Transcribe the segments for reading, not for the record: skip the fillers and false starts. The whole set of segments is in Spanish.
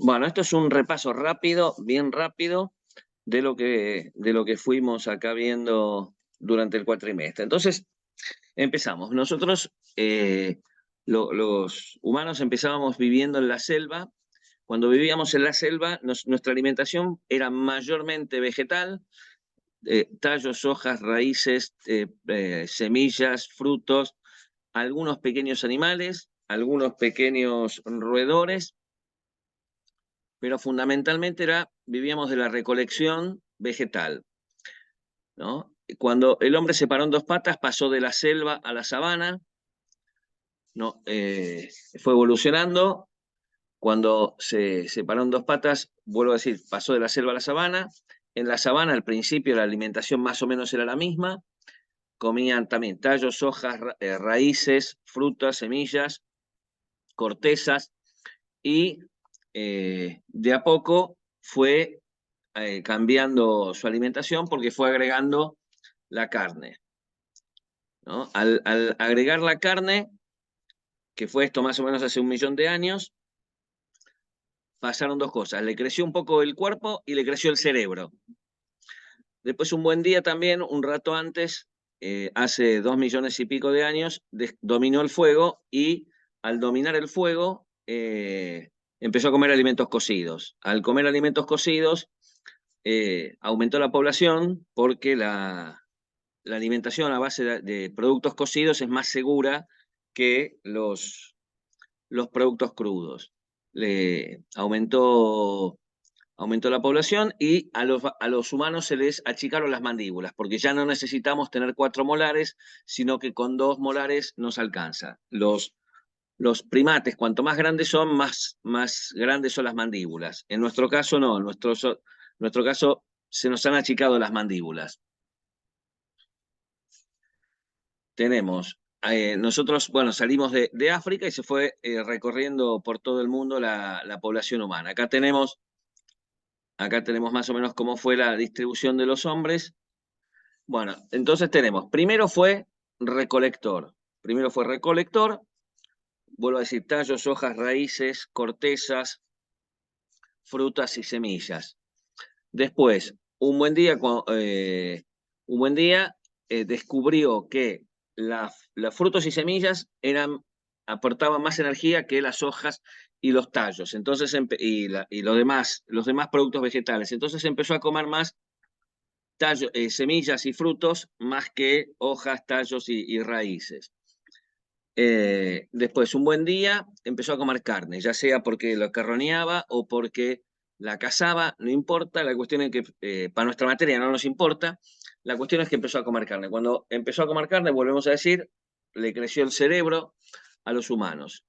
Bueno, esto es un repaso rápido, bien rápido, de lo que fuimos acá viendo durante el cuatrimestre. Entonces, empezamos. Nosotros, los humanos, empezábamos viviendo en la selva. Cuando vivíamos en la selva, nuestra alimentación era mayormente vegetal, tallos, hojas, raíces, semillas, frutos, algunos pequeños animales, algunos pequeños roedores, pero fundamentalmente vivíamos de la recolección vegetal, ¿no? Cuando el hombre se paró en dos patas, pasó de la selva a la sabana, ¿no? Fue evolucionando. Cuando se paró en dos patas, vuelvo a decir, pasó de la selva a la sabana. En la sabana, al principio, la alimentación más o menos era la misma. Comían también tallos, hojas, raíces, frutas, semillas, cortezas, y de a poco fue cambiando su alimentación porque fue agregando la carne, ¿no? Al agregar la carne, que fue esto más o menos hace 1 millón de años, pasaron dos cosas. Le creció un poco el cuerpo y le creció el cerebro. Después, un buen día también, un rato antes, hace 2 millones y pico de años, dominó el fuego, y al dominar el fuego empezó a comer alimentos cocidos. Al comer alimentos cocidos, aumentó la población porque la alimentación a base de productos cocidos es más segura que los productos crudos. Aumentó la población, y a los humanos se les achicaron las mandíbulas, porque ya no necesitamos tener 4 molares, sino que con 2 molares nos alcanza. Los primates, cuanto más grandes son, más grandes son las mandíbulas. En nuestro caso no, en nuestro caso se nos han achicado las mandíbulas. Nosotros, bueno, salimos de África y se fue recorriendo por todo el mundo la población humana. Acá tenemos más o menos cómo fue la distribución de los hombres. Bueno, entonces primero fue recolector. Vuelvo a decir, tallos, hojas, raíces, cortezas, frutas y semillas. Después, un buen día descubrió que los frutos y semillas aportaban más energía que las hojas y los tallos, entonces, y los demás productos vegetales. Entonces empezó a comer más semillas y frutos, más que hojas, tallos y raíces. Después, un buen día, empezó a comer carne, ya sea porque lo carroñaba o porque la cazaba, no importa. La cuestión es que, para nuestra materia no nos importa. La cuestión es que empezó a comer carne. Cuando empezó a comer carne, volvemos a decir, le creció el cerebro a los humanos.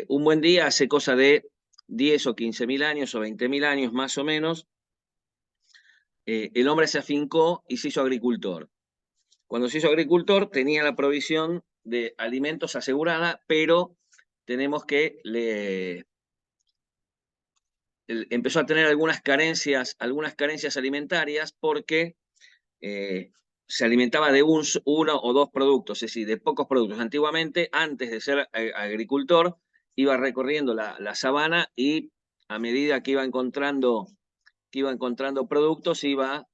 Un buen día, hace cosa de 10 o 15 mil años o 20 mil años más o menos, el hombre se afincó y se hizo agricultor. Cuando se hizo agricultor, tenía la provisión de alimentos asegurada, pero tenemos que empezó a tener algunas carencias alimentarias, porque se alimentaba de uno o dos productos, es decir, de pocos productos. Antiguamente, antes de ser agricultor, iba recorriendo la sabana, y a medida que iba encontrando productos, iba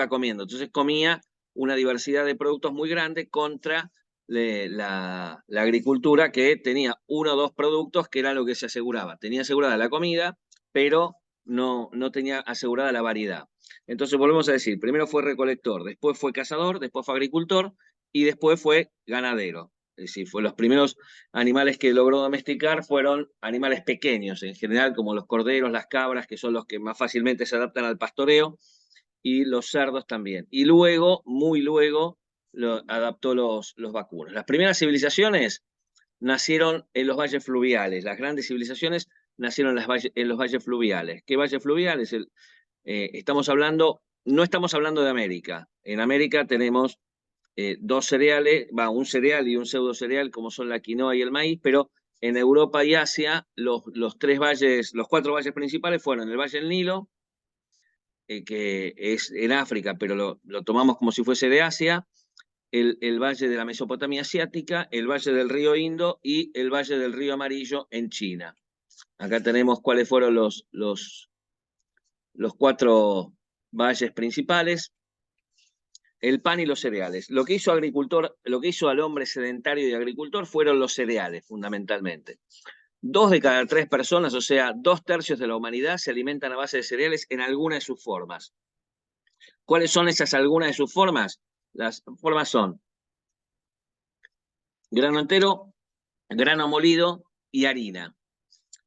comiendo. Entonces comía una diversidad de productos muy grande contra la agricultura, que tenía uno o dos productos, que era lo que se aseguraba. Tenía asegurada la comida, pero no tenía asegurada la variedad. Entonces, volvemos a decir, primero fue recolector, después fue cazador, después fue agricultor, y después fue ganadero. Es decir, los primeros animales que logró domesticar fueron animales pequeños, en general, como los corderos, las cabras, que son los que más fácilmente se adaptan al pastoreo, y los cerdos también. Y luego, muy luego, adaptó los vacunos. Las primeras civilizaciones nacieron en los valles fluviales. Las grandes civilizaciones nacieron en los valles fluviales. ¿Qué valles fluviales? No estamos hablando de América. En América tenemos dos cereales, un cereal y un pseudo cereal, como son la quinoa y el maíz, pero en Europa y Asia, los 4 valles principales fueron el Valle del Nilo, que es en África, pero lo tomamos como si fuese de Asia, el valle de la Mesopotamia asiática, el valle del río Indo y el valle del río Amarillo en China. Acá tenemos cuáles fueron los 4 valles principales. El pan y los cereales. Lo que hizo al hombre sedentario y agricultor fueron los cereales, fundamentalmente. 2 de cada 3 personas, o sea, 2/3 de la humanidad, se alimentan a base de cereales en alguna de sus formas. ¿Cuáles son esas algunas de sus formas? Las formas son grano entero, grano molido y harina.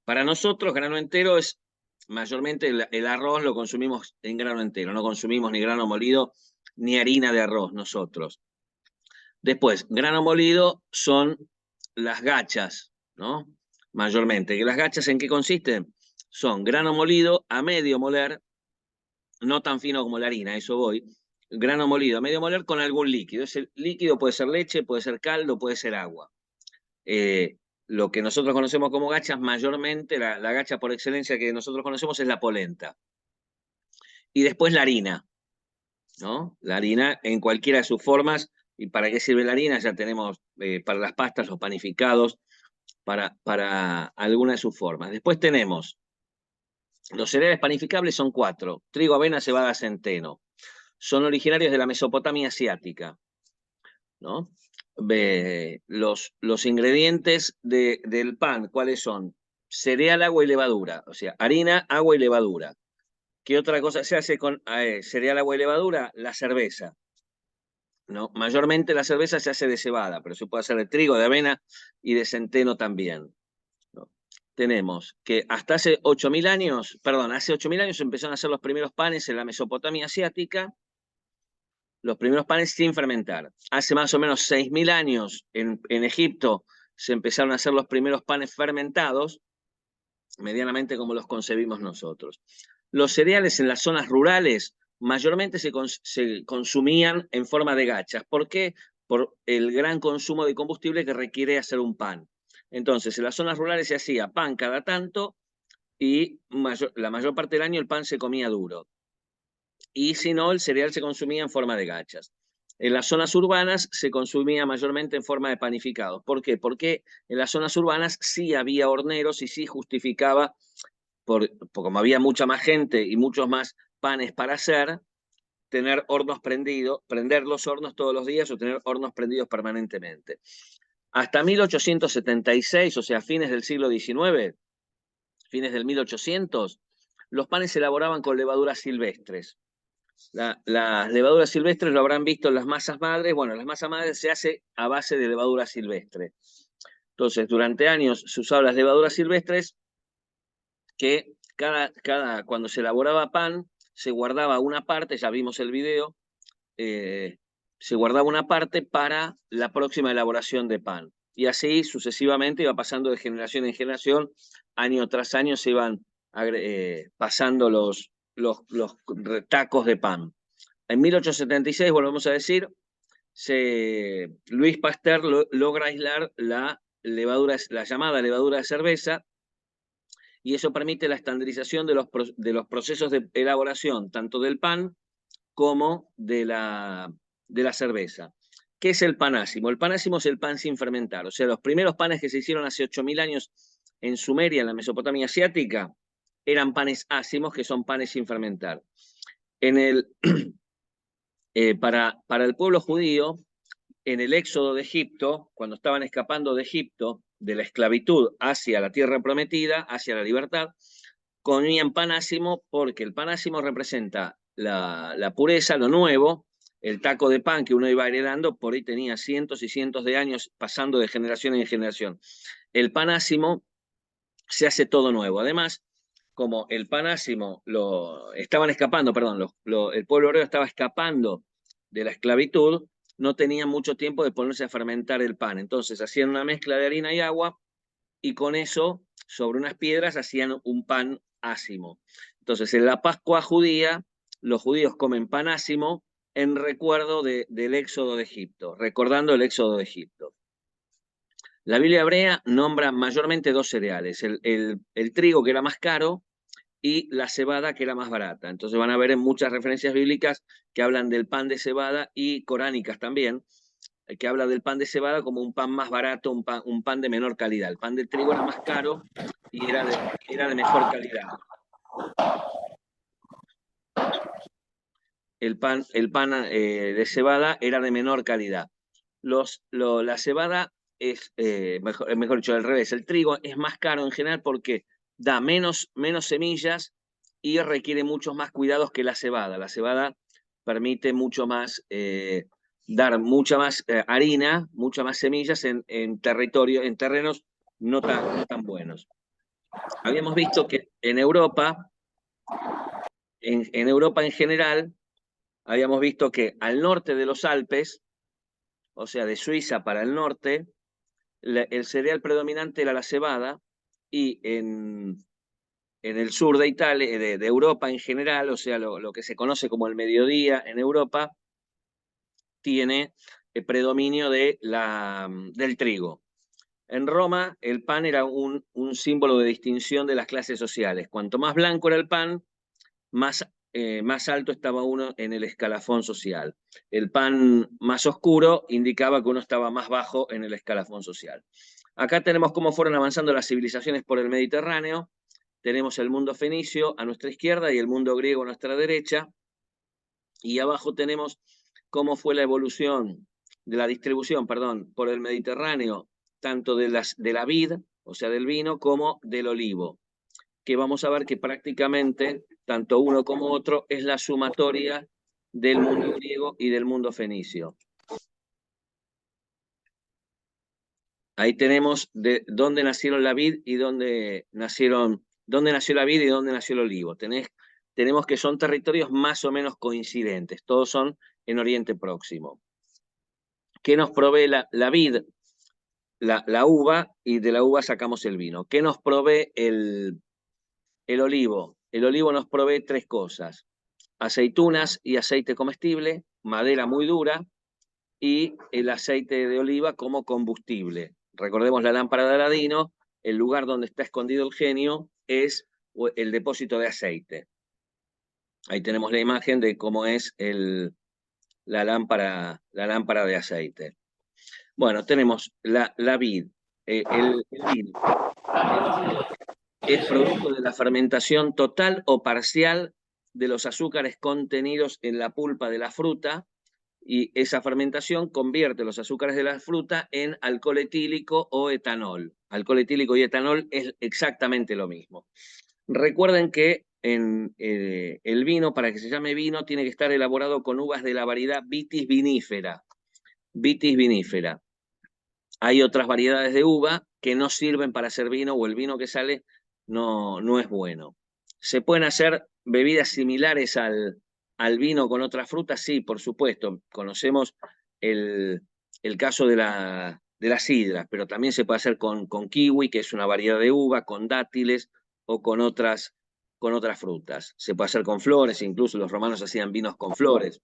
Para nosotros, grano entero es mayormente el arroz lo consumimos en grano entero, no consumimos ni grano molido ni harina de arroz nosotros. Después, grano molido son las gachas, ¿no? Mayormente. ¿Las gachas en qué consisten? Son grano molido a medio moler, no tan fino como la harina, eso voy. Grano molido a medio moler con algún líquido. Ese líquido puede ser leche, puede ser caldo, puede ser agua. Lo que nosotros conocemos como gachas, mayormente la gacha por excelencia que nosotros conocemos es la polenta. Y después la harina, ¿no? La harina en cualquiera de sus formas. ¿Y para qué sirve la harina? Ya tenemos para las pastas, los panificados, para alguna de sus formas. Después tenemos los cereales panificables, son 4: trigo, avena, cebada, centeno. Son originarios de la Mesopotamia asiática, ¿no? Los ingredientes del pan, ¿cuáles son? Cereal, agua y levadura, o sea, harina, agua y levadura. ¿Qué otra cosa se hace con cereal, agua y levadura? La cerveza, ¿no? Mayormente la cerveza se hace de cebada, pero se puede hacer de trigo, de avena y de centeno también, ¿no? Tenemos que hasta hace 8.000 años, perdón, hace 8.000 años empezaron a hacer los primeros panes en la Mesopotamia asiática, los primeros panes sin fermentar. Hace más o menos 6.000 años en Egipto se empezaron a hacer los primeros panes fermentados, medianamente como los concebimos nosotros. Los cereales en las zonas rurales mayormente se consumían en forma de gachas. ¿Por qué? Por el gran consumo de combustible que requiere hacer un pan. Entonces, en las zonas rurales se hacía pan cada tanto y la mayor parte del año el pan se comía duro. Y si no, el cereal se consumía en forma de gachas. En las zonas urbanas se consumía mayormente en forma de panificados. ¿Por qué? Porque en las zonas urbanas sí había horneros y sí justificaba, como había mucha más gente y muchos más panes para hacer, tener hornos prendidos, prender los hornos todos los días o tener hornos prendidos permanentemente. Hasta 1876, o sea, fines del siglo XIX, fines del 1800, los panes se elaboraban con levaduras silvestres. Las levaduras silvestres lo habrán visto en las masas madres. Bueno, las masas madres se hace a base de levadura silvestre. Entonces, durante años se usaban las levaduras silvestres que cuando se elaboraba pan, se guardaba una parte, ya vimos el video, se guardaba una parte para la próxima elaboración de pan. Y así sucesivamente iba pasando de generación en generación, año tras año se iban pasando los tacos de pan. En 1876, volvemos a decir, Luis Pasteur logra aislar la llamada levadura de cerveza, y eso permite la estandarización de los procesos de elaboración, tanto del pan como de la cerveza. ¿Qué es el panásimo? El panásimo es el pan sin fermentar, o sea, los primeros panes que se hicieron hace 8.000 años en Sumeria, en la Mesopotamia asiática, eran panes ácimos, que son panes sin fermentar. Para el pueblo judío, en el éxodo de Egipto, cuando estaban escapando de Egipto, de la esclavitud hacia la tierra prometida, hacia la libertad, comían pan ácimo porque el pan ácimo representa la pureza, lo nuevo. El taco de pan que uno iba heredando, por ahí tenía cientos y cientos de años pasando de generación en generación. El pan ácimo se hace todo nuevo. Además, como el pan ácimo estaban escapando, perdón, el pueblo hebreo estaba escapando de la esclavitud, no tenían mucho tiempo de ponerse a fermentar el pan. Entonces hacían una mezcla de harina y agua y con eso, sobre unas piedras, hacían un pan ácimo. Entonces, en la Pascua judía, los judíos comen pan ácimo en recuerdo del éxodo de Egipto, recordando el éxodo de Egipto. La Biblia hebrea nombra mayormente 2 cereales, el trigo, que era más caro, y la cebada, que era más barata. Entonces van a ver en muchas referencias bíblicas que hablan del pan de cebada, y coránicas también, que habla del pan de cebada como un pan más barato, un pan de menor calidad. El pan de trigo era más caro y era de mejor calidad. El pan de cebada era de menor calidad. La cebada es, mejor dicho, al revés, el trigo es más caro en general porque da menos semillas y requiere muchos más cuidados que la cebada. La cebada permite mucho más, dar mucha más harina, muchas más semillas en terrenos no tan buenos. Habíamos visto que en Europa, en Europa en general, habíamos visto que al norte de los Alpes, o sea, de Suiza para el norte, el cereal predominante era la cebada, y en el sur de Italia, de Europa en general, o sea, lo que se conoce como el mediodía en Europa, tiene el predominio del trigo. En Roma, el pan era un símbolo de distinción de las clases sociales. Cuanto más blanco era el pan, más alto estaba uno en el escalafón social. El pan más oscuro indicaba que uno estaba más bajo en el escalafón social. Acá tenemos cómo fueron avanzando las civilizaciones por el Mediterráneo. Tenemos el mundo fenicio a nuestra izquierda y el mundo griego a nuestra derecha. Y abajo tenemos cómo fue la evolución de la distribución, perdón, por el Mediterráneo, tanto de la vid, o sea, del vino, como del olivo, que vamos a ver que prácticamente, tanto uno como otro, es la sumatoria del mundo griego y del mundo fenicio. Ahí tenemos de dónde nacieron la vid y dónde nació la vid y dónde nació el olivo. Tenemos que son territorios más o menos coincidentes, todos son en Oriente Próximo. ¿Qué nos provee la vid? La uva, y de la uva sacamos el vino. ¿Qué nos provee el olivo? El olivo nos provee tres cosas: aceitunas y aceite comestible, madera muy dura, y el aceite de oliva como combustible. Recordemos la lámpara de Aladino, el lugar donde está escondido el genio es el depósito de aceite. Ahí tenemos la imagen de cómo es la lámpara de aceite. Bueno, tenemos la vid. El vino es producto de la fermentación total o parcial de los azúcares contenidos en la pulpa de la fruta, y esa fermentación convierte los azúcares de la fruta en alcohol etílico o etanol. Alcohol etílico y etanol es exactamente lo mismo. Recuerden que el vino, para que se llame vino, tiene que estar elaborado con uvas de la variedad Vitis vinifera. Vitis vinifera. Hay otras variedades de uva que no sirven para hacer vino, o el vino que sale no es bueno. ¿Se pueden hacer bebidas similares al vino con otras frutas? Sí, por supuesto. Conocemos el caso de las sidras, pero también se puede hacer con kiwi, que es una variedad de uva, con dátiles o con otras frutas. Se puede hacer con flores, incluso los romanos hacían vinos con flores.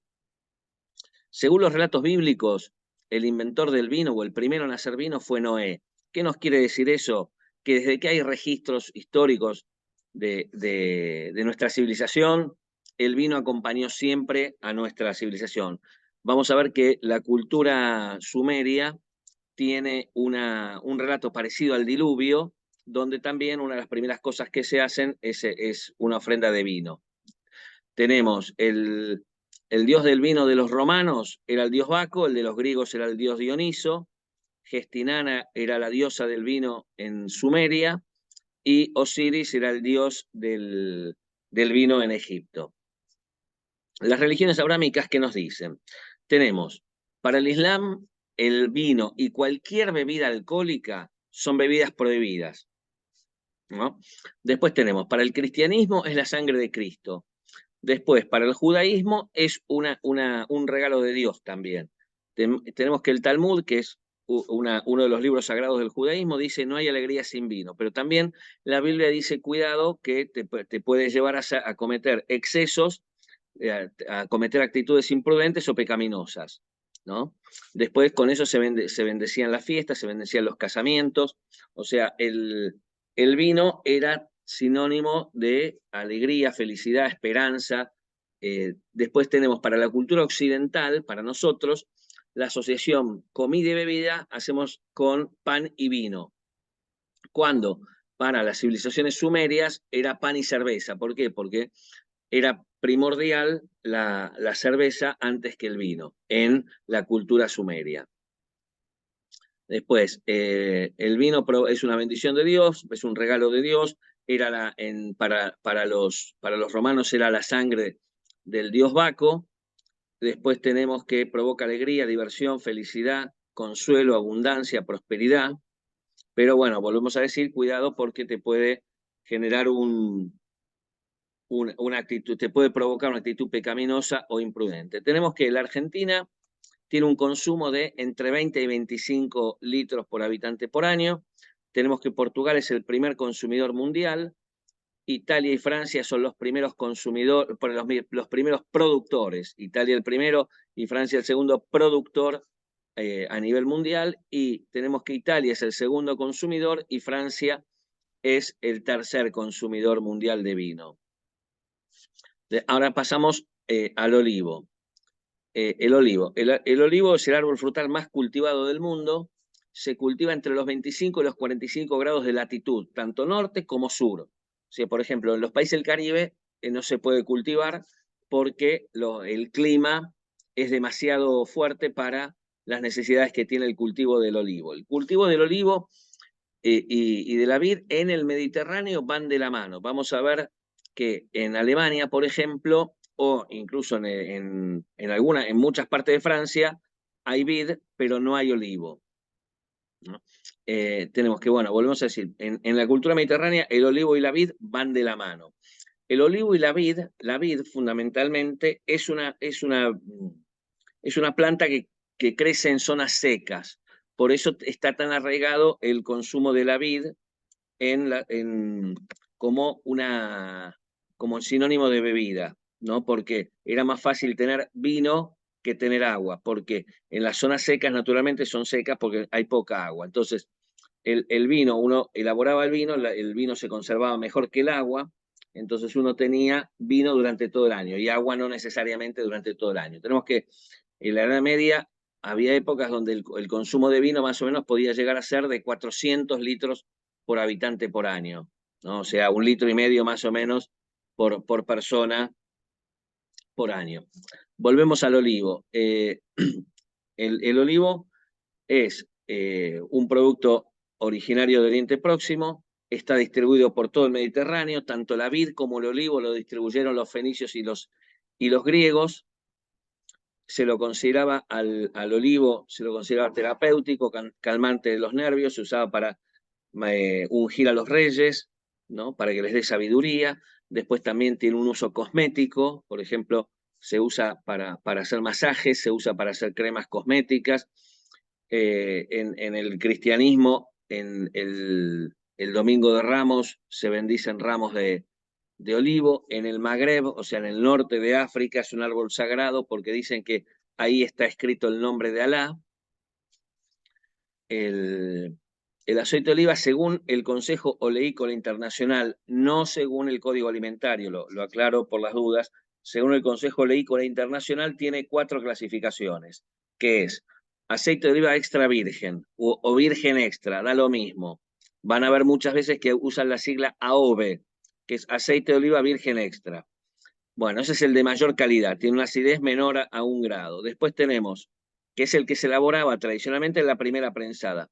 Según los relatos bíblicos, el inventor del vino, o el primero en hacer vino, fue Noé. ¿Qué nos quiere decir eso? Que desde que hay registros históricos de nuestra civilización, el vino acompañó siempre a nuestra civilización. Vamos a ver que la cultura sumeria tiene un relato parecido al diluvio, donde también una de las primeras cosas que se hacen es una ofrenda de vino. Tenemos el dios del vino de los romanos, era el dios Baco; el de los griegos era el dios Dioniso; Gestinana era la diosa del vino en Sumeria, y Osiris era el dios del vino en Egipto. Las religiones abrámicas, ¿qué nos dicen? Tenemos, para el Islam, el vino y cualquier bebida alcohólica son bebidas prohibidas, ¿no? Después tenemos, para el cristianismo es la sangre de Cristo. Después, para el judaísmo es un regalo de Dios también. Tenemos que el Talmud, que es uno de los libros sagrados del judaísmo, dice: no hay alegría sin vino. Pero también la Biblia dice: cuidado, que te puede llevar a cometer excesos, a cometer actitudes imprudentes o pecaminosas, ¿no? Después, con eso se bendecían las fiestas, se bendecían los casamientos. O sea, el vino era sinónimo de alegría, felicidad, esperanza. Después tenemos, para la cultura occidental, para nosotros, la asociación comida y bebida hacemos con pan y vino. Cuando para las civilizaciones sumerias era pan y cerveza. ¿Por qué? Porque era primordial la cerveza antes que el vino en la cultura sumeria. Después, el vino es una bendición de Dios, es un regalo de Dios, era para los romanos era la sangre del dios Baco. Después tenemos que provoca alegría, diversión, felicidad, consuelo, abundancia, prosperidad. Pero bueno, volvemos a decir, cuidado porque te puede generar una actitud, te puede provocar una actitud pecaminosa o imprudente. Tenemos que la Argentina tiene un consumo de entre 20 y 25 litros por habitante por año. Tenemos que Portugal es el primer consumidor mundial. Italia y Francia son los primeros consumidores, los primeros productores. Italia el primero y Francia el segundo productor a nivel mundial. Y tenemos que Italia es el segundo consumidor y Francia es el tercer consumidor mundial de vino. Ahora pasamos al olivo. El olivo. El olivo es el árbol frutal más cultivado del mundo. Se cultiva entre los 25 y los 45 grados de latitud, tanto norte como sur. O sea, por ejemplo, en los países del Caribe no se puede cultivar porque el clima es demasiado fuerte para las necesidades que tiene el cultivo del olivo. El cultivo del olivo y de la vid en el Mediterráneo van de la mano. Vamos a ver que en Alemania, por ejemplo, o incluso en muchas partes de Francia, hay vid, pero no hay olivo, ¿no? Tenemos que, bueno, volvemos a decir, en la cultura mediterránea el olivo y la vid van de la mano. El olivo y la vid fundamentalmente es una planta que crece en zonas secas. Por eso está tan arraigado el consumo de la vid como sinónimo de bebida, ¿no? Porque era más fácil tener vino que tener agua, porque en las zonas secas naturalmente son secas porque hay poca agua. Entonces, el vino, uno elaboraba el vino se conservaba mejor que el agua, entonces uno tenía vino durante todo el año y agua no necesariamente durante todo el año. Tenemos que en la Edad Media había épocas donde el consumo de vino más o menos podía llegar a ser de 400 litros por habitante por año, ¿no? O sea, 1,5 litros más o menos por persona por año. Volvemos al olivo. El olivo es un producto originario de Oriente Próximo, está distribuido por todo el Mediterráneo, tanto la vid como el olivo lo distribuyeron los fenicios y los griegos. Se lo consideraba al olivo, se lo consideraba terapéutico, calmante de los nervios, se usaba para ungir a los reyes, ¿no? Para que les dé sabiduría. Después también tiene un uso cosmético, por ejemplo, se usa para hacer masajes, se usa para hacer cremas cosméticas. En el cristianismo, en el Domingo de Ramos, se bendicen ramos de olivo. En el Magreb, o sea, en el norte de África, es un árbol sagrado porque dicen que ahí está escrito el nombre de Alá. El aceite de oliva, según el Consejo Oleícola Internacional, no según el Código Alimentario, lo aclaro por las dudas, según el Consejo Oleícola Internacional tiene 4 clasificaciones, que es aceite de oliva extra virgen o virgen extra, da lo mismo. Van a ver muchas veces que usan la sigla AOV, que es aceite de oliva virgen extra. Bueno, ese es el de mayor calidad, tiene una acidez menor a 1 grado. Después tenemos, que es el que se elaboraba tradicionalmente en la primera prensada.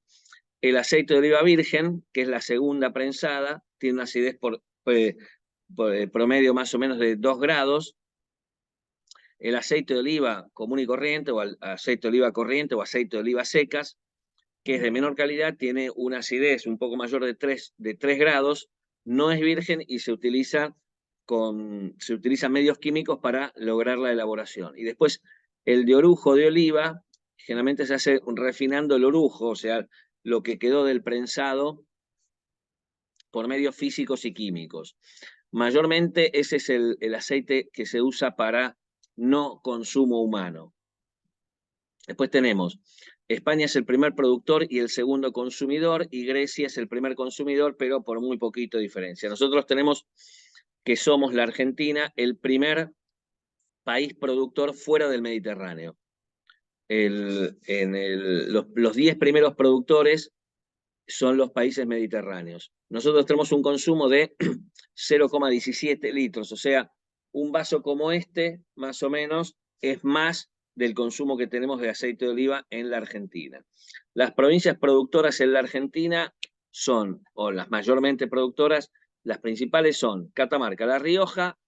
El aceite de oliva virgen, que es la segunda prensada, tiene una acidez por promedio más o menos de 2 grados. El aceite de oliva común y corriente, o aceite de oliva corriente, o aceite de oliva secas, que es de menor calidad, tiene una acidez un poco mayor de 3 grados, no es virgen y se utilizan medios químicos para lograr la elaboración. Y después el de orujo de oliva, generalmente se hace refinando el orujo, o sea, lo que quedó del prensado por medios físicos y químicos. Mayormente ese es el aceite que se usa para no consumo humano. Después tenemos, España es el primer productor y el segundo consumidor, y Grecia es el primer consumidor, pero por muy poquito diferencia. Nosotros tenemos que somos la Argentina el primer país productor fuera del Mediterráneo. los 10 primeros productores son los países mediterráneos. Nosotros tenemos un consumo de 0,17 litros, o sea, un vaso como este, más o menos, es más del consumo que tenemos de aceite de oliva en la Argentina. Las provincias productoras en la Argentina son, o las mayormente productoras, las principales son Catamarca, La Rioja,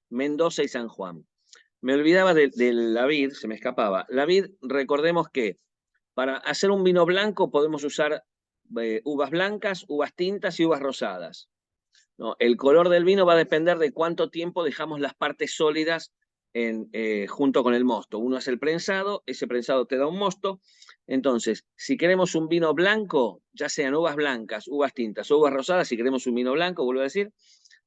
Mendoza y San Juan. Me olvidaba de la vid, se me escapaba. La vid, recordemos que para hacer un vino blanco podemos usar uvas blancas, uvas tintas y uvas rosadas, ¿no? El color del vino va a depender de cuánto tiempo dejamos las partes sólidas junto con el mosto. Uno es el prensado, ese prensado te da un mosto. Entonces, si queremos un vino blanco, ya sean uvas blancas, uvas tintas o uvas rosadas, si queremos un vino blanco, vuelvo a decir,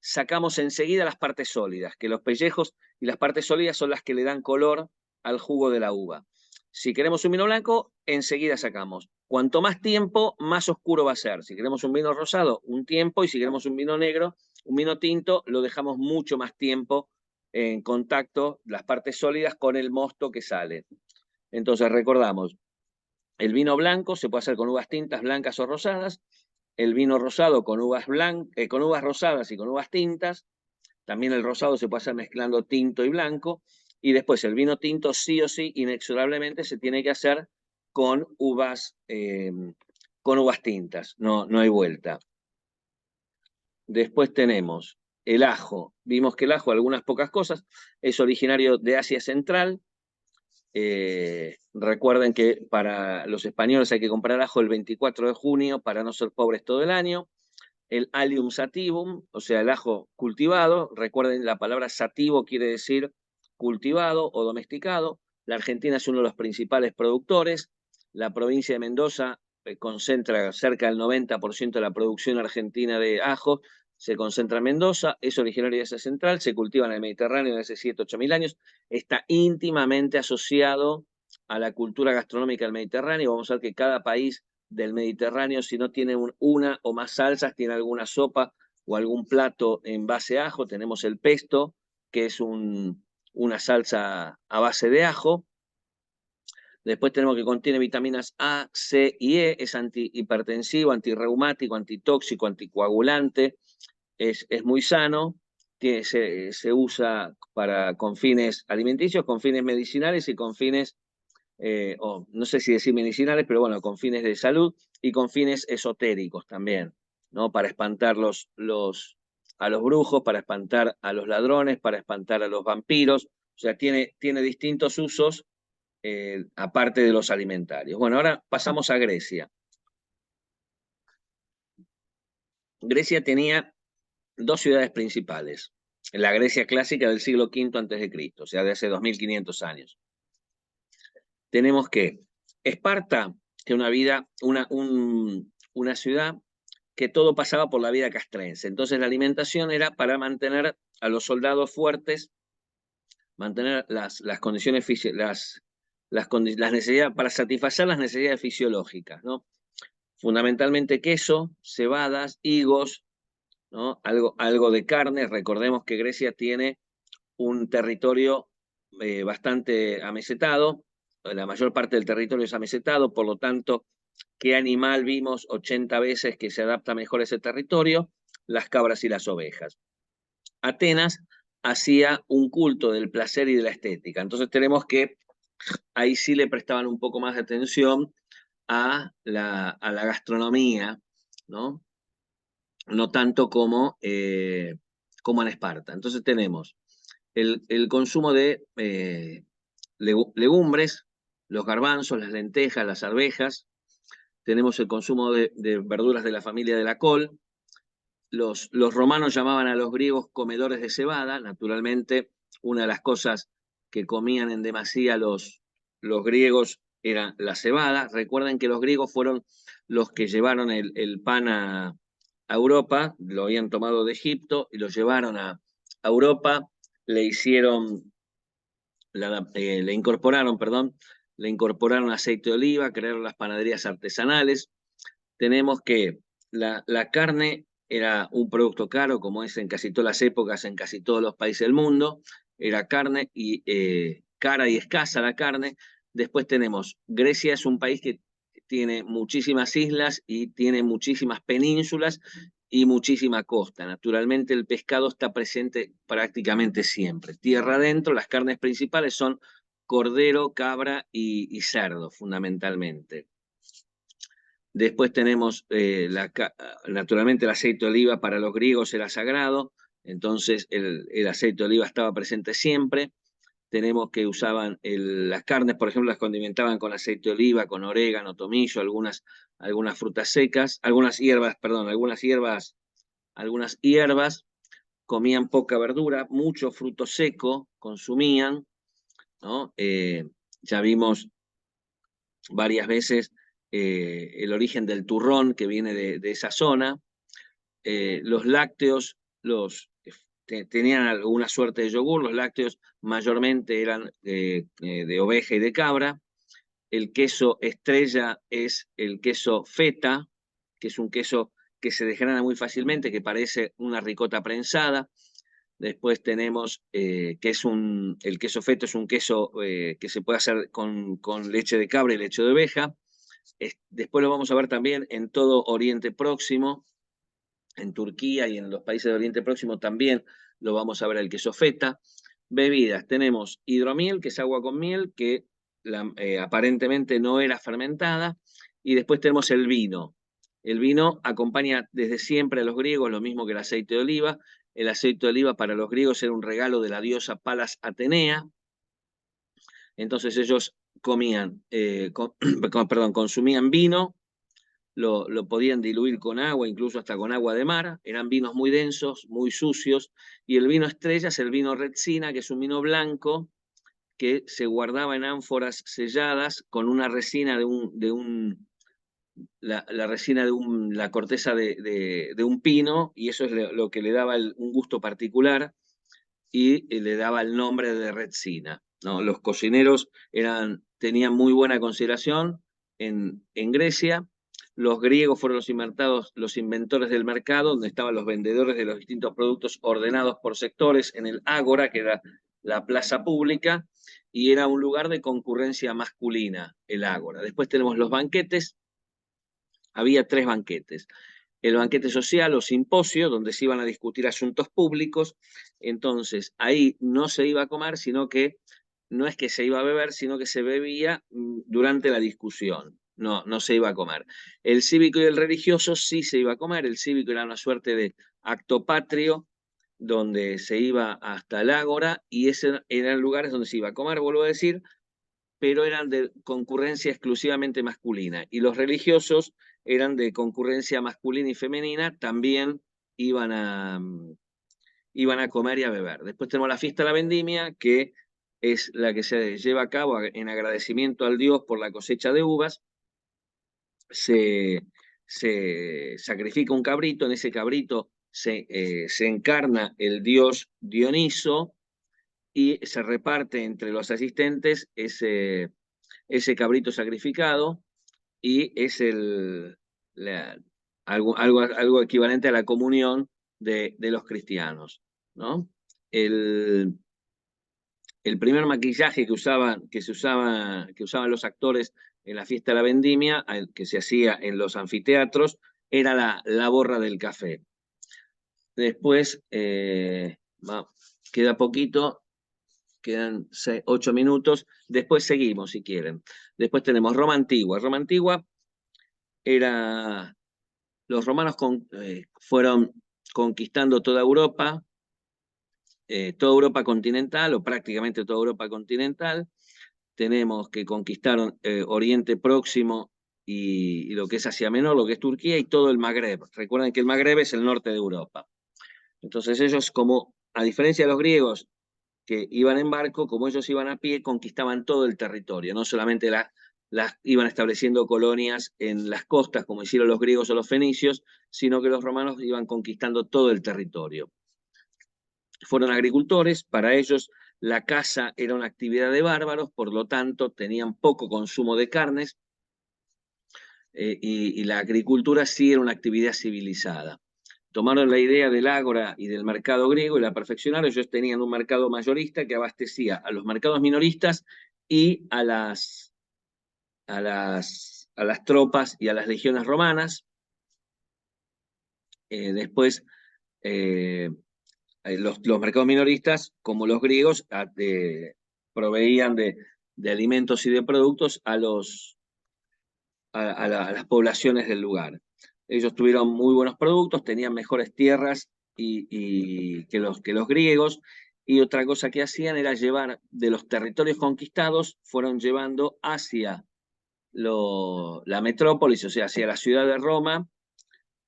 sacamos enseguida las partes sólidas, que los pellejos y las partes sólidas son las que le dan color al jugo de la uva. Si queremos un vino blanco, enseguida sacamos. Cuanto más tiempo, más oscuro va a ser. Si queremos un vino rosado, un tiempo, y si queremos un vino negro, un vino tinto, lo dejamos mucho más tiempo en contacto, las partes sólidas, con el mosto que sale. Entonces, recordamos, el vino blanco se puede hacer con uvas tintas, blancas o rosadas, el vino rosado con uvas rosadas y con uvas tintas, también el rosado se puede hacer mezclando tinto y blanco, y después el vino tinto sí o sí, inexorablemente, se tiene que hacer con uvas tintas, no hay vuelta. Después tenemos el ajo. Vimos que el ajo, algunas pocas cosas, es originario de Asia Central. Recuerden que para los españoles hay que comprar ajo el 24 de junio para no ser pobres todo el año. El Allium sativum, o sea, el ajo cultivado. Recuerden, la palabra sativo quiere decir cultivado o domesticado. La Argentina es uno de los principales productores. La provincia de Mendoza concentra cerca del 90% de la producción argentina de ajo, se concentra en Mendoza, es originario de Asia Central, se cultiva en el Mediterráneo desde hace 7, 8 mil años, está íntimamente asociado a la cultura gastronómica del Mediterráneo. Vamos a ver que cada país del Mediterráneo, si no tiene una o más salsas, tiene alguna sopa o algún plato en base a ajo. Tenemos el pesto, que es una salsa a base de ajo. Después tenemos que contiene vitaminas A, C y E, es antihipertensivo, antirreumático, antitóxico, anticoagulante, es muy sano, se usa con fines alimenticios, con fines medicinales y con fines, no sé si decir medicinales, pero bueno, con fines de salud y con fines esotéricos también, ¿no? Para espantar a los brujos, para espantar a los ladrones, para espantar a los vampiros. O sea, tiene distintos usos, aparte de los alimentarios. Bueno, ahora pasamos a Grecia. Grecia tenía dos ciudades principales, la Grecia clásica del siglo V a.C., o sea, de hace 2500 años. Tenemos que Esparta, que una ciudad que todo pasaba por la vida castrense. Entonces la alimentación era para mantener a los soldados fuertes, mantener las condiciones, las necesidades, para satisfacer las necesidades fisiológicas, ¿no? Fundamentalmente queso, cebadas, higos, ¿no? Algo de carne. Recordemos que Grecia tiene un territorio bastante amesetado, la mayor parte del territorio es amesetado, por lo tanto, ¿qué animal vimos 80 veces que se adapta mejor a ese territorio? Las cabras y las ovejas. Atenas hacía un culto del placer y de la estética, entonces tenemos que ahí sí le prestaban un poco más de atención a la gastronomía, ¿no? No tanto como en Esparta. Entonces tenemos el consumo de legumbres, los garbanzos, las lentejas, las arvejas. Tenemos el consumo de verduras de la familia de la col. Los romanos llamaban a los griegos comedores de cebada. Naturalmente, una de las cosas que comían en demasía los griegos era la cebada. Recuerden que los griegos fueron los que llevaron el pan a Europa, lo habían tomado de Egipto y lo llevaron a Europa, le incorporaron aceite de oliva, crearon las panaderías artesanales. Tenemos que la carne era un producto caro, como es en casi todas las épocas, en casi todos los países del mundo, era carne y cara y escasa la carne. Después tenemos, Grecia es un país que tiene muchísimas islas y tiene muchísimas penínsulas y muchísima costa. Naturalmente el pescado está presente prácticamente siempre. Tierra adentro, las carnes principales son cordero, cabra y cerdo, fundamentalmente. Después tenemos, naturalmente, el aceite de oliva para los griegos era sagrado, entonces el aceite de oliva estaba presente siempre. Tenemos que usaban las carnes, por ejemplo, las condimentaban con aceite de oliva, con orégano, tomillo, algunas frutas secas, algunas hierbas, comían poca verdura, mucho fruto seco consumían, ¿no? Ya vimos varias veces el origen del turrón que viene de esa zona. Los lácteos tenían alguna suerte de yogur, los lácteos mayormente eran de oveja y de cabra. El queso estrella es el queso feta, que es un queso que se desgrana muy fácilmente, que parece una ricota prensada. Después tenemos que el queso feta es un queso que se puede hacer con leche de cabra y leche de oveja. Después lo vamos a ver también en todo Oriente Próximo, en Turquía y en los países de Oriente Próximo también lo vamos a ver el queso feta. Bebidas, tenemos hidromiel, que es agua con miel, que aparentemente no era fermentada, y después tenemos el vino. El vino acompaña desde siempre a los griegos, lo mismo que el aceite de oliva. El aceite de oliva para los griegos era un regalo de la diosa Palas Atenea. Entonces ellos consumían vino, lo podían diluir con agua, incluso hasta con agua de mar. Eran vinos muy densos, muy sucios. Y el vino estrella es el vino Retsina, que es un vino blanco que se guardaba en ánforas selladas con una resina la resina de la corteza de un pino, y eso es lo que le daba un gusto particular y le daba el nombre de Retsina, ¿no? Los cocineros tenían muy buena consideración en Grecia. Los griegos fueron los inventores del mercado, donde estaban los vendedores de los distintos productos ordenados por sectores en el ágora, que era la plaza pública, y era un lugar de concurrencia masculina, el ágora. Después tenemos los banquetes. Había 3 banquetes. El banquete social o simposio, donde se iban a discutir asuntos públicos. Entonces, ahí no se iba a comer, sino que no es que se iba a beber, sino que se bebía durante la discusión. No se iba a comer. El cívico y el religioso sí se iba a comer. El cívico era una suerte de acto patrio, donde se iba hasta el ágora, y esos eran lugares donde se iba a comer, vuelvo a decir, pero eran de concurrencia exclusivamente masculina. Y los religiosos eran de concurrencia masculina y femenina, también iban a comer y a beber. Después tenemos la fiesta de la vendimia, que es la que se lleva a cabo en agradecimiento al Dios por la cosecha de uvas. Se sacrifica un cabrito, en ese cabrito se encarna el dios Dioniso, y se reparte entre los asistentes ese cabrito sacrificado, y es algo equivalente a la comunión de los cristianos, ¿no? El primer maquillaje que usaban los actores en la fiesta de la vendimia, que se hacía en los anfiteatros, era la borra del café. Después, queda poquito, quedan 8 minutos, después seguimos si quieren. Después tenemos Roma Antigua. Roma Antigua los romanos fueron conquistando toda Europa continental, o prácticamente toda Europa continental. Tenemos que conquistaron Oriente Próximo y lo que es Asia Menor, lo que es Turquía, y todo el Magreb. Recuerden que el Magreb es el norte de Europa. Entonces ellos, como a diferencia de los griegos que iban en barco, como ellos iban a pie, conquistaban todo el territorio, no solamente iban estableciendo colonias en las costas, como hicieron los griegos o los fenicios, sino que los romanos iban conquistando todo el territorio. Fueron agricultores, para ellos la caza era una actividad de bárbaros, por lo tanto tenían poco consumo de carnes, y la agricultura sí era una actividad civilizada. Tomaron la idea del ágora y del mercado griego y la perfeccionaron. Ellos tenían un mercado mayorista que abastecía a los mercados minoristas y a las tropas y a las legiones romanas. Después, los mercados minoristas, como los griegos, proveían de alimentos y de productos a las poblaciones del lugar. Ellos tuvieron muy buenos productos, tenían mejores tierras que los griegos, y otra cosa que hacían era llevar de los territorios conquistados, fueron llevando hacia la metrópolis, o sea, hacia la ciudad de Roma,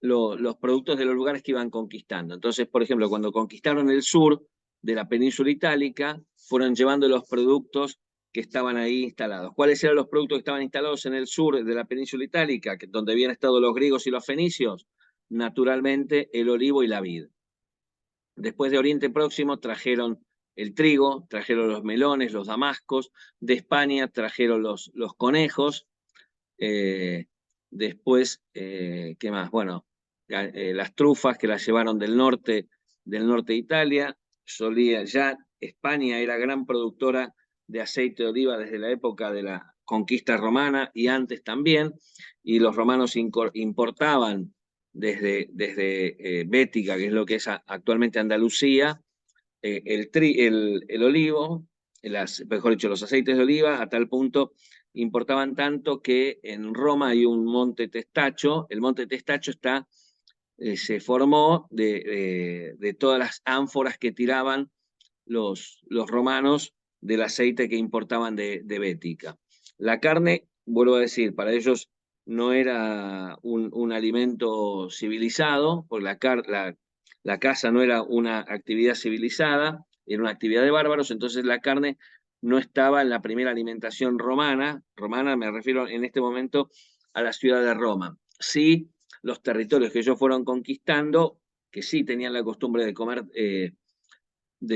los productos de los lugares que iban conquistando. Entonces, por ejemplo, cuando conquistaron el sur de la península itálica, fueron llevando los productos que estaban ahí instalados. ¿Cuáles eran los productos que estaban instalados en el sur de la península itálica, donde habían estado los griegos y los fenicios? Naturalmente, el olivo y la vid. Después de Oriente Próximo trajeron el trigo, trajeron los melones, los damascos. De España trajeron los conejos. Después, ¿qué más? Bueno, las trufas que las llevaron del norte de Italia. Ya España era gran productora de aceite de oliva desde la época de la conquista romana y antes también, y los romanos importaban desde Bética, que es lo que es actualmente Andalucía, el olivo, mejor dicho, los aceites de oliva, a tal punto importaban tanto que en Roma hay un monte Testacho. El monte Testacho se formó de todas las ánforas que tiraban los romanos del aceite que importaban de Bética. La carne, vuelvo a decir, para ellos no era un alimento civilizado, porque la caza no era una actividad civilizada, era una actividad de bárbaros, entonces la carne no estaba en la primera alimentación romana. Romana me refiero en este momento a la ciudad de Roma. Sí, los territorios que ellos fueron conquistando, que sí tenían la costumbre de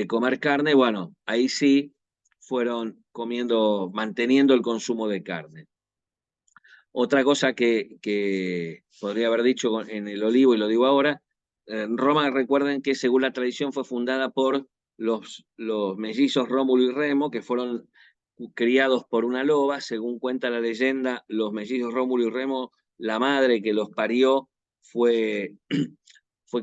comer carne, bueno, ahí sí fueron manteniendo el consumo de carne. Otra cosa que podría haber dicho en el olivo, y lo digo ahora, Roma, recuerden que según la tradición fue fundada por los mellizos Rómulo y Remo, que fueron criados por una loba. Según cuenta la leyenda, los mellizos Rómulo y Remo, la madre que los parió fue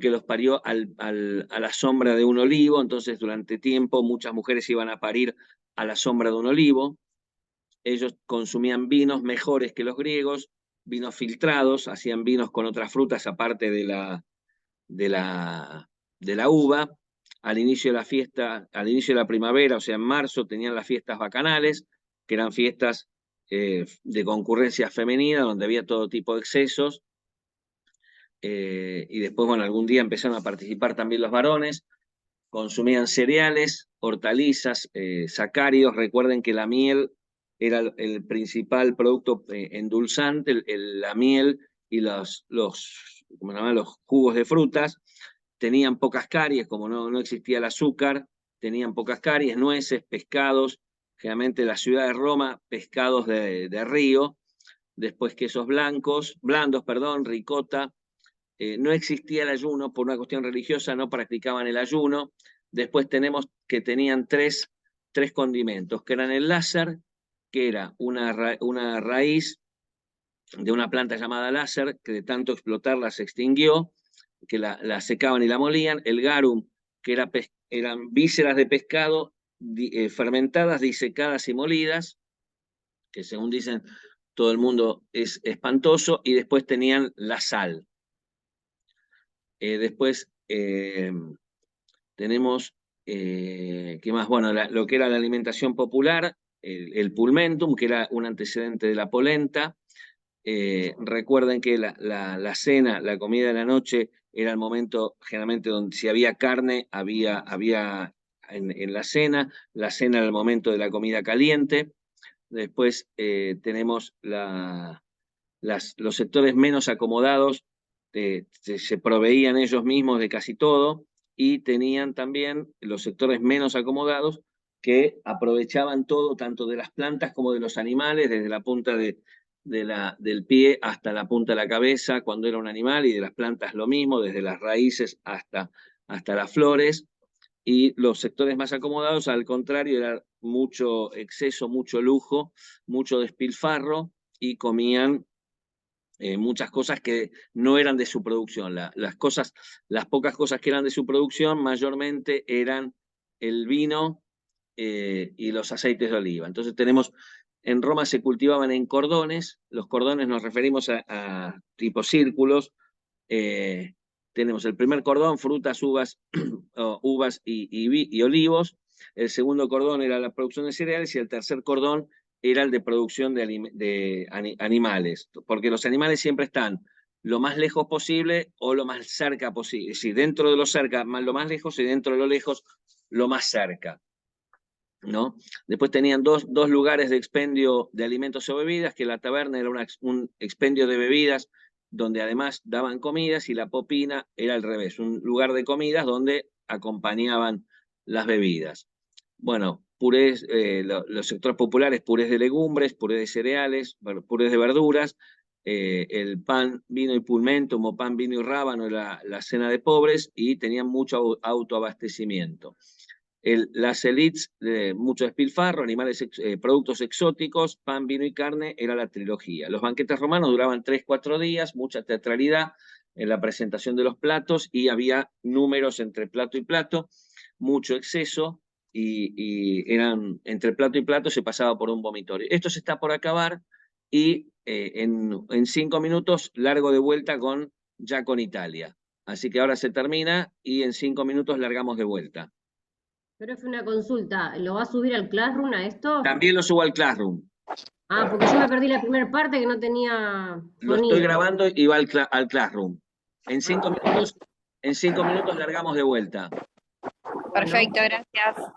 que los parió a la sombra de un olivo. Entonces durante tiempo muchas mujeres iban a parir a la sombra de un olivo. Ellos consumían vinos mejores que los griegos, vinos filtrados, hacían vinos con otras frutas aparte de la uva. Al inicio de la fiesta, al inicio de la primavera, o sea, en marzo, tenían las fiestas bacanales, que eran fiestas de concurrencia femenina, donde había todo tipo de excesos. Y después, bueno, algún día empezaron a participar también los varones. Consumían cereales, hortalizas, sacáridos. Recuerden que la miel era el principal producto endulzante, la miel y ¿cómo se llama? Los jugos de frutas. Tenían pocas caries, como no existía el azúcar, tenían pocas caries, nueces, pescados, generalmente en la ciudad de Roma, pescados de río. Después quesos blandos, perdón, ricota. No existía el ayuno por una cuestión religiosa, no practicaban el ayuno. Después tenemos que tenían tres condimentos, que eran el láser, que era una raíz de una planta llamada láser, que de tanto explotarla se extinguió, que la secaban y la molían. El garum, que eran vísceras de pescado fermentadas, disecadas y molidas, que según dicen todo el mundo es espantoso. Y después tenían la sal. Después tenemos, ¿qué más? Bueno, lo que era la alimentación popular, el pulmentum, que era un antecedente de la polenta. Recuerden que la cena, la comida de la noche, era el momento generalmente donde si había carne, había en la cena. La cena era el momento de la comida caliente. Después tenemos los sectores menos acomodados, se proveían ellos mismos de casi todo, y tenían también los sectores menos acomodados que aprovechaban todo, tanto de las plantas como de los animales, desde la punta del pie hasta la punta de la cabeza cuando era un animal, y de las plantas lo mismo, desde las raíces hasta las flores. y los sectores más acomodados, al contrario, era mucho exceso, mucho lujo, mucho despilfarro, y comían muchas cosas que no eran de su producción. Las pocas cosas que eran de su producción mayormente eran el vino y los aceites de oliva. Entonces en Roma se cultivaban en cordones. Los cordones nos referimos a tipo círculos. Tenemos el primer cordón, frutas, uvas, uvas y olivos. El segundo cordón era la producción de cereales, y el tercer cordón era el de producción de animales, porque los animales siempre están lo más lejos posible o lo más cerca posible. Es decir, dentro de lo cerca, lo más lejos, y dentro de lo lejos, lo más cerca, ¿no? Después tenían dos lugares de expendio de alimentos o bebidas, que la taberna era un expendio de bebidas, donde además daban comidas, y la popina era al revés, un lugar de comidas donde acompañaban las bebidas. Bueno, purés, los sectores populares, purés de legumbres, purés de cereales, purés de verduras, el pan, vino y pulmentum, o pan, vino y rábano, era la cena de pobres, y tenían mucho autoabastecimiento. Las élites, mucho despilfarro, productos exóticos, pan, vino y carne, era la trilogía. Los banquetes romanos duraban 3-4 días, mucha teatralidad en la presentación de los platos, y había números entre plato y plato, mucho exceso, y entre plato y plato se pasaba por un vomitorio. Esto se está por acabar, y en 5 minutos largo de vuelta ya con Italia. Así que ahora se termina y en 5 minutos largamos de vuelta. Pero fue una consulta, ¿lo va a subir al Classroom a esto? También lo subo al Classroom. Ah, porque yo me perdí la primera parte que no tenía Lo estoy sonido. grabando y va al Classroom. En Ah, 5 minutos largamos de vuelta. bueno. Perfecto, gracias.